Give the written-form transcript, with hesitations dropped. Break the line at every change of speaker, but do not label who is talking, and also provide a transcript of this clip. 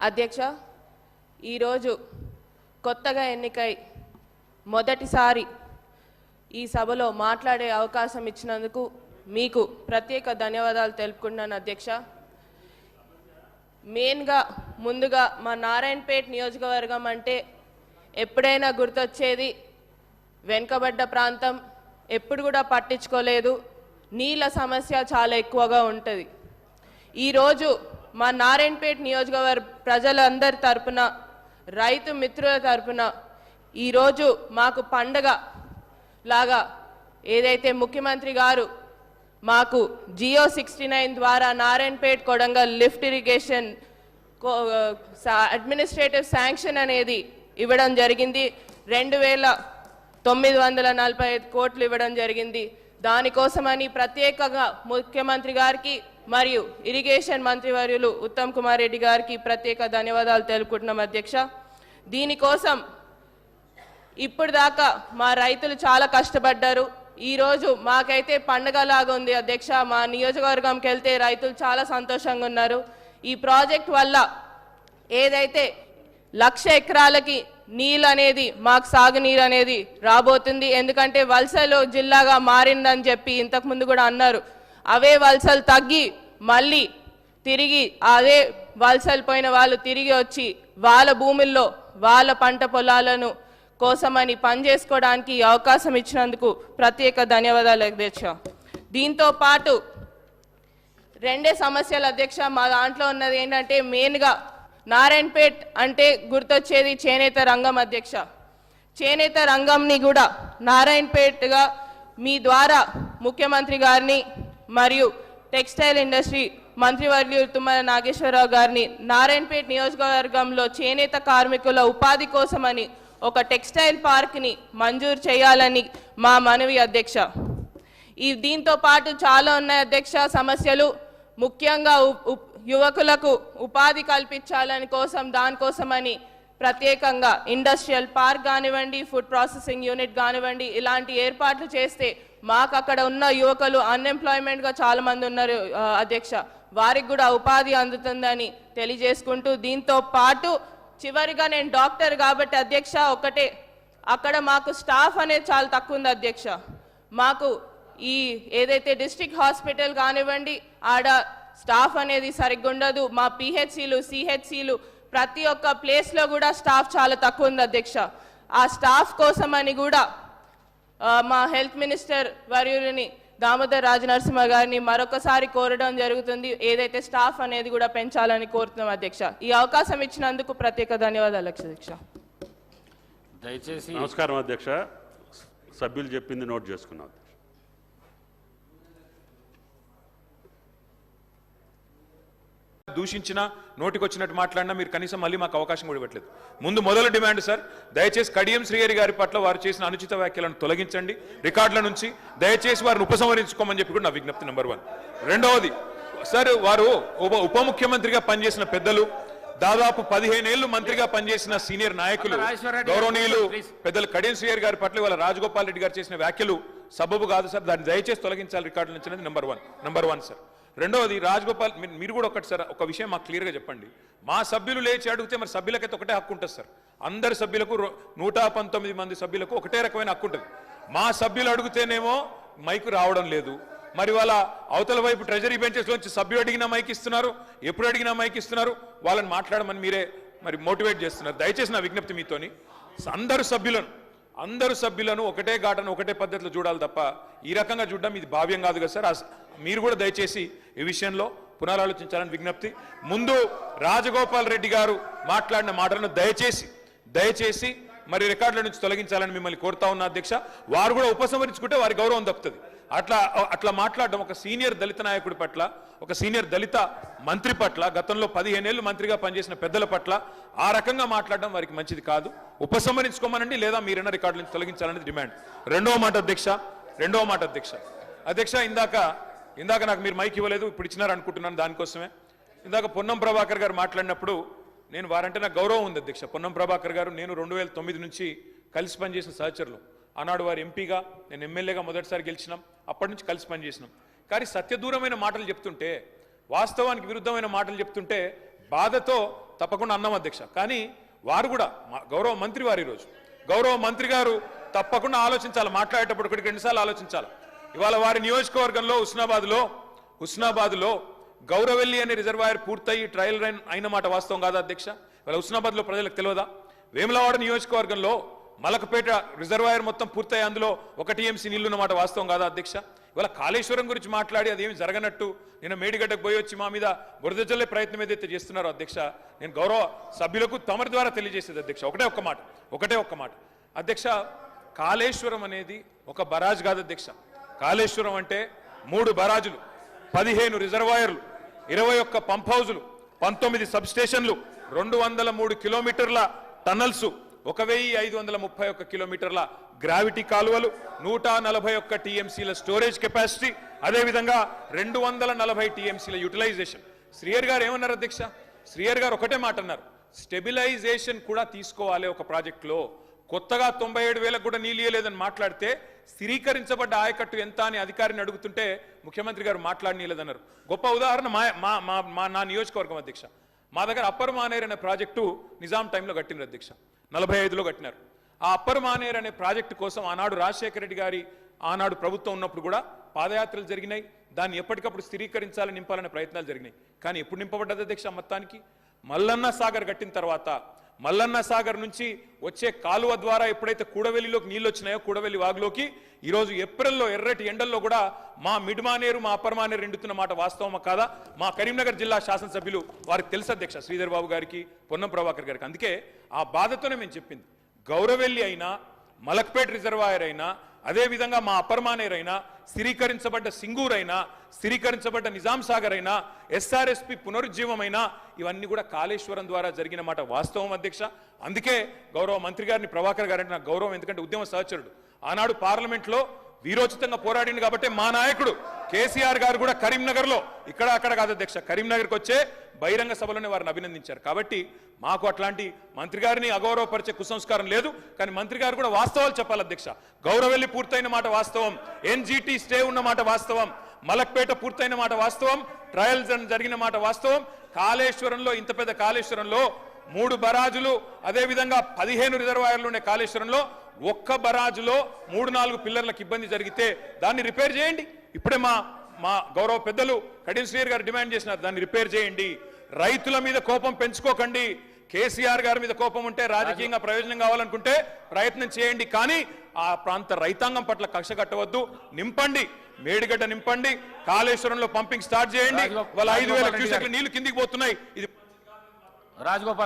అధ్యక్ష, ఈరోజు కొత్తగా ఎన్నికై మొదటిసారి ఈ సభలో మాట్లాడే అవకాశం ఇచ్చినందుకు మీకు ప్రత్యేక ధన్యవాదాలు తెలుపుకుంటున్నాను అధ్యక్ష. మెయిన్గా ముందుగా మా నారాయణపేట్ నియోజకవర్గం అంటే ఎప్పుడైనా గుర్తొచ్చేది వెనుకబడ్డ ప్రాంతం, ఎప్పుడు కూడా పట్టించుకోలేదు, నీళ్ళ సమస్య చాలా ఎక్కువగా ఉంటుంది. ఈరోజు మా నారాయణపేట్ నియోజకవర్గ ప్రజలందరి తరపున, రైతు మిత్రుల తరపున ఈరోజు మాకు పండగ లాగా ఏదైతే ముఖ్యమంత్రి గారు మాకు జియో 69 ద్వారా Narayanpet Kodangal lift irrigation administrative sanction అనేది ఇవ్వడం జరిగింది. 2,945 కోట్లు ఇవ్వడం జరిగింది. దానికోసమని ప్రత్యేకంగా ముఖ్యమంత్రి గారికి మరియు ఇరిగేషన్ మంత్రివర్యులు ఉత్తమ్ కుమార్ రెడ్డి గారికి ప్రత్యేక ధన్యవాదాలు తెలుపుకుంటున్నాం అధ్యక్ష. దీనికోసం ఇప్పుడు దాకా మా రైతులు చాలా కష్టపడ్డారు. ఈరోజు మాకైతే పండగలాగా ఉంది అధ్యక్ష. మా నియోజకవర్గంకి వెళ్తే రైతులు చాలా సంతోషంగా ఉన్నారు. ఈ ప్రాజెక్ట్ వల్ల ఏదైతే 1,00,000 ఎకరాలకి నీళ్ళు అనేది, మాకు సాగునీరు అనేది రాబోతుంది. ఎందుకంటే వలసలు జిల్లాగా మారిందని చెప్పి ఇంతకుముందు కూడా అన్నారు. అవే వలసలు తగ్గి మళ్ళీ తిరిగి అదే వలసలు పోయిన వాళ్ళు తిరిగి వచ్చి వాళ్ళ భూముల్లో వాళ్ళ పంట పొలాలను కోసమని పనిచేసుకోవడానికి అవకాశం ఇచ్చినందుకు ప్రత్యేక ధన్యవాదాలు అధ్యక్ష. దీంతో పాటు రెండే సమస్యలు అధ్యక్ష. మా దాంట్లో ఉన్నది ఏంటంటే మెయిన్గా నారాయణపేట్ అంటే గుర్తొచ్చేది చేనేత రంగం అధ్యక్ష. చేనేత రంగంని కూడా నారాయణపేట్గా మీ ద్వారా ముఖ్యమంత్రి గారిని మరియు టెక్స్టైల్ ఇండస్ట్రీ మంత్రివర్యులు తుమ్మల నాగేశ్వరరావు గారిని నారాయణపేట్ నియోజకవర్గంలో చేనేత కార్మికుల ఉపాధి కోసమని ఒక టెక్స్టైల్ పార్క్ని మంజూరు చేయాలని మా మనవి అధ్యక్ష. దీంతో పాటు చాలా ఉన్నాయి అధ్యక్ష సమస్యలు. ముఖ్యంగా యువకులకు ఉపాధి కల్పించాలని దానికోసమని ప్రత్యేకంగా ఇండస్ట్రియల్ పార్క్ కానివ్వండి, ఫుడ్ ప్రాసెసింగ్ యూనిట్ కానివ్వండి, ఇలాంటి ఏర్పాట్లు చేస్తే మాకు అక్కడ ఉన్న యువకులు అన్ఎంప్లాయ్మెంట్గా చాలామంది ఉన్నారు అధ్యక్ష, వారికి కూడా ఉపాధి అందుతుందని తెలియజేసుకుంటూ, దీంతో పాటు చివరిగా నేను డాక్టర్ కాబట్టి అధ్యక్ష ఒకటే, అక్కడ మాకు స్టాఫ్ అనేది చాలా తక్కువ ఉంది అధ్యక్ష. మాకు ఈ ఏదైతే డిస్ట్రిక్ట్ హాస్పిటల్ కానివ్వండి ఆడ స్టాఫ్ అనేది సరిగ్గా ఉండదు. మా పిహెచ్సిలు, సిహెచ్సిలు ప్రతి ఒక్క ప్లేస్లో కూడా స్టాఫ్ చాలా తక్కువ ఉంది అధ్యక్ష. ఆ స్టాఫ్ కోసమని కూడా మా హెల్త్ మినిస్టర్ వర్యులని దామోదర్ రాజనరసింహ గారిని మరొకసారి కోరడం జరుగుతుంది. ఏదైతే స్టాఫ్ అనేది కూడా పెంచాలని కోరుతున్నాం అధ్యక్ష. ఈ అవకాశం ఇచ్చినందుకు ప్రత్యేక ధన్యవాదాలు అధ్యక్ష.
దయచేసి
నమస్కారం అధ్యక్ష. సభ్యులు చెప్పింది నోట్ చేసుకున్నాం.
దూషించినా నోటికొచ్చినట్టు మాట్లాడినా మీరు కనీసం మళ్ళీ మాకు అవకాశం కూడా ఇవ్వట్లేదు. ముందు మొదలు డిమాండ్ సార్, దయచేసి కడియం శ్రీహరి గారి పట్ల వారు చేసిన అనుచిత వ్యాఖ్యలను తొలగించండి రికార్డుల నుంచి. దయచేసి వారిని ఉపసంహరించుకోమని చెప్పి కూడా నా విజ్ఞప్తి నెంబర్ 1. రెండవది సార్, వారు ఉప ముఖ్యమంత్రిగా పనిచేసిన పెద్దలు, దాదాపు 15 ఏళ్లు మంత్రిగా పనిచేసిన సీనియర్ నాయకులు, గౌరవనీయులు పెద్దలు కడియం శ్రీహరి గారి పట్ల వాళ్ళ రాజగోపాల్ రెడ్డి గారు చేసిన వ్యాఖ్యలు సబబు కాదు సార్. దాన్ని దయచేసి తొలగించాలి రికార్డుల నుంచి అనేది నెంబర్ 1 సార్. రెండవది రాజగోపాల్, మీరు కూడా ఒకటి సార్ ఒక విషయం మాకు క్లియర్గా చెప్పండి. మా సభ్యులు లేచి అడిగితే మరి సభ్యులకైతే ఒకటే హక్కు ఉంటుంది సార్. అందరి సభ్యులకు 119 మంది సభ్యులకు ఒకటే రకమైన హక్కు ఉంటుంది. మా సభ్యులు అడిగితేనేమో మైకు రావడం లేదు. మరి వాళ్ళ అవతల వైపు ట్రెజరీ బెంచెస్ నుంచి సభ్యులు అడిగినా మైక్ ఇస్తున్నారు, ఎప్పుడు అడిగినా మైక్ ఇస్తున్నారు. వాళ్ళని మాట్లాడమని మీరే మరి మోటివేట్ చేస్తున్నారు. దయచేసి నా విజ్ఞప్తి మీతోని, అందరు సభ్యులను ఒకటే ఘాటను ఒకటే పద్ధతిలో చూడాలి తప్ప ఈ రకంగా చూడడం ఇది భావ్యం కాదు కదా సార్. మీరు కూడా దయచేసి ఈ విషయంలో పునరాలోచించాలని విజ్ఞప్తి. ముందు రాజగోపాల్ రెడ్డి గారు మాట్లాడిన మాటలను దయచేసి మరి రికార్డుల నుంచి తొలగించాలని మిమ్మల్ని కోరుతా ఉన్నా అధ్యక్ష. వారు కూడా ఉపసంహరించుకుంటే వారి గౌరవం దక్కుతుంది. అట్లా మాట్లాడడం ఒక సీనియర్ దళిత నాయకుడి పట్ల, ఒక సీనియర్ దళిత మంత్రి పట్ల, గతంలో 15 ఏళ్లు మంత్రిగా పనిచేసిన పెద్దల పట్ల ఆ రకంగా మాట్లాడడం వారికి మంచిది కాదు. ఉపసంహరించుకోమనండి, లేదా మీరైనా రికార్డుల నుంచి తొలగించాలనేది డిమాండ్. రెండవ మాట అధ్యక్ష, ఇందాక నాకు మీరు మైక్ ఇవ్వలేదు, ఇప్పుడు ఇచ్చినారు అనుకుంటున్నాను. దానికోసమే ఇందాక పొన్నం ప్రభాకర్ గారు మాట్లాడినప్పుడు నేను వారంటే నాకు గౌరవం ఉంది అధ్యక్ష. పొన్నం ప్రభాకర్ గారు నేను 2009 నుంచి కలిసి పనిచేసిన సహచరులు. ఆనాడు వారు ఎంపీగా, నేను ఎమ్మెల్యేగా మొదటిసారి గెలిచినాం. అప్పటి నుంచి కలిసి పనిచేసినాం. కానీ సత్యదూరమైన మాటలు చెప్తుంటే, వాస్తవానికి విరుద్ధమైన మాటలు చెప్తుంటే బాధతో తప్పకుండా అన్నాం అధ్యక్ష. కానీ వారు కూడా గౌరవ మంత్రి వారు ఈరోజు గౌరవ మంత్రి గారు తప్పకుండా ఆలోచించాలి, మాట్లాడేటప్పుడు ఒకటికి రెండుసార్లు ఆలోచించాలి. ఇవాళ వారి నియోజకవర్గంలో హుస్నాబాద్లో గౌరవెల్లి అనే రిజర్వాయర్ పూర్తయి ట్రయల్ రన్ అయిన మాట వాస్తవం కాదా అధ్యక్ష? ఇవాళ హుస్నాబాద్లో ప్రజలకు తెలియదా? వేములవాడ నియోజకవర్గంలో మలకపేట రిజర్వాయర్ మొత్తం పూర్తయి అందులో 1 టీఎంసీ నీళ్లు ఉన్నమాట వాస్తవం కాదా అధ్యక్ష? ఇవాళ కాళేశ్వరం గురించి మాట్లాడి అదేమి జరగనట్టు నేను మేడిగడ్డకు పోయి వచ్చి మా మీద బురద జల్లే ప్రయత్నం ఏదైతే చేస్తున్నారో అధ్యక్ష, నేను గౌరవ సభ్యులకు తమరి ద్వారా తెలియజేసేది అధ్యక్ష ఒకటే ఒక్క మాట అధ్యక్ష. కాళేశ్వరం అనేది ఒక బరాజ్ కాదు అధ్యక్ష. కాళేశ్వరం అంటే 3 బరాజులు, 15 రిజర్వాయర్లు, 21 పంప్ హౌజులు, 19 సబ్ స్టేషన్లు, 203 కిలోమీటర్ల టన్నల్స్, 1531 కిలోమీటర్ల గ్రావిటీ కాలువలు, 141 టీఎంసీల స్టోరేజ్ కెపాసిటీ, అదేవిధంగా 240 టీఎంసీల యూటిలైజేషన్. శ్రీయర్ గారు ఏమన్నారు అధ్యక్ష? శ్రీయర్ గారు ఒకటే మాట అన్నారు, స్టెబిలైజేషన్ కూడా తీసుకోవాలి ఒక ప్రాజెక్టులో. కొత్తగా 97,000 కూడా నీళ్ళు ఇయ్యలేదని మాట్లాడితే స్థిరీకరించబడ్డ ఆయకట్టు ఎంత అని అధికారిని అడుగుతుంటే ముఖ్యమంత్రి గారు మాట్లాడనీయలేదన్నారు. గొప్ప ఉదాహరణ నా నియోజకవర్గం అధ్యక్ష. మా దగ్గర అప్పర్ మానేర్ అనే ప్రాజెక్టు నిజాం టైంలో కట్టినారు అధ్యక్ష, 45లో కట్టినారు. ఆ అప్పర్ మానేర్ అనే ప్రాజెక్టు కోసం ఆనాడు రాజశేఖర రెడ్డి గారి ఆనాడు ప్రభుత్వం ఉన్నప్పుడు కూడా పాదయాత్రలు జరిగినాయి. దాన్ని ఎప్పటికప్పుడు స్థిరీకరించాలని నింపాలనే ప్రయత్నాలు జరిగినాయి. కానీ ఎప్పుడు నింపబడ్డది అధ్యక్ష? మొత్తానికి మల్లన్న సాగర్ కట్టిన తర్వాత మల్లన్న సాగర్ నుంచి వచ్చే కాలువ ద్వారా ఎప్పుడైతే కూడవెల్లిలోకి నీళ్ళు వచ్చినాయో, కూడవెల్లి వాగులోకి ఈరోజు ఏప్రిల్లో ఎర్రటి ఎండల్లో కూడా మా మిడ్ మానేరు మా అప్పర్ మానేరు ఎండుతున్న మాట వాస్తవమా కాదా? మా కరీంనగర్ జిల్లా శాసనసభ్యులు వారికి తెలుసు అధ్యక్ష, శ్రీధర్ బాబు గారికి, పొన్నం ప్రభాకర్ గారికి. అందుకే ఆ బాధతోనే మేము చెప్పింది, గౌరవెల్లి అయినా, మలక్పేట్ రిజర్వాయర్ అయినా, అదేవిధంగా మా అప్పర్ మానేర్ అయినా, స్థిరీకరించబడ్డ సింగూర్ అయినా, స్థిరీకరించబడ్డ నిజాం సాగర్ అయినా, ఎస్ఆర్ఎస్పి పునరుజ్జీవమైనా, ఇవన్నీ కూడా కాళేశ్వరం ద్వారా జరిగిన మాట వాస్తవం అధ్యక్ష. అందుకే గౌరవ మంత్రి గారిని, ప్రభాకర్ గారంటే నాకు గౌరవం, ఎందుకంటే ఉద్యమ సహచరుడు. ఆనాడు పార్లమెంట్లో వీరోచితంగా పోరాడింది కాబట్టి మా నాయకుడు కేసీఆర్ గారు కూడా కరీంనగర్లో, ఇక్కడ అక్కడ కాదు అధ్యక్ష, కరీంనగర్కి వచ్చే బహిరంగ సభలోనే వారిని అభినందించారు. కాబట్టి మాకు అట్లాంటి మంత్రి గారిని అగౌరవపరిచే కుసంస్కారం లేదు. కానీ మంత్రి గారు కూడా వాస్తవాలు చెప్పాలి అధ్యక్ష. గౌరవెల్లి పూర్తయిన మాట వాస్తవం, ఎన్జీటీ స్టే ఉన్న మాట వాస్తవం, మలక్పేట పూర్తయిన మాట వాస్తవం, ట్రయల్స్ జరిగిన మాట వాస్తవం. కాళేశ్వరంలో, ఇంత పెద్ద కాళేశ్వరంలో 3 బరాజులు, అదేవిధంగా 15 రిజర్వాయర్లు ఉండే కాళేశ్వరంలో ఒక్క బరాజులో 3-4 పిల్లర్లకు ఇబ్బంది జరిగితే దాన్ని రిపేర్ చేయండి. ఇప్పుడే మా గౌరవ పెద్దలు కడియం శ్రీయర్ గారు డిమాండ్ చేసినారు, దాన్ని రిపేర్ చేయండి. రైతుల మీద కోపం పెంచుకోకండి. కేసీఆర్ గారి మీద కోపం ఉంటే, రాజకీయంగా ప్రయోజనం కావాలనుకుంటే ప్రయత్నం చేయండి. కానీ ఆ ప్రాంత రైతాంగం పట్ల కక్ష కట్టవద్దు. నింపండి, మేడిగడ్డ నింపండి, కాళేశ్వరంలో పంపింగ్ స్టార్ట్ చేయండి. వాళ్ళ 5,000 క్యూసెక్ల నీళ్లు కిందికి పోతున్నాయి. ఇది
రాజగోపాల్ రెడ్డి.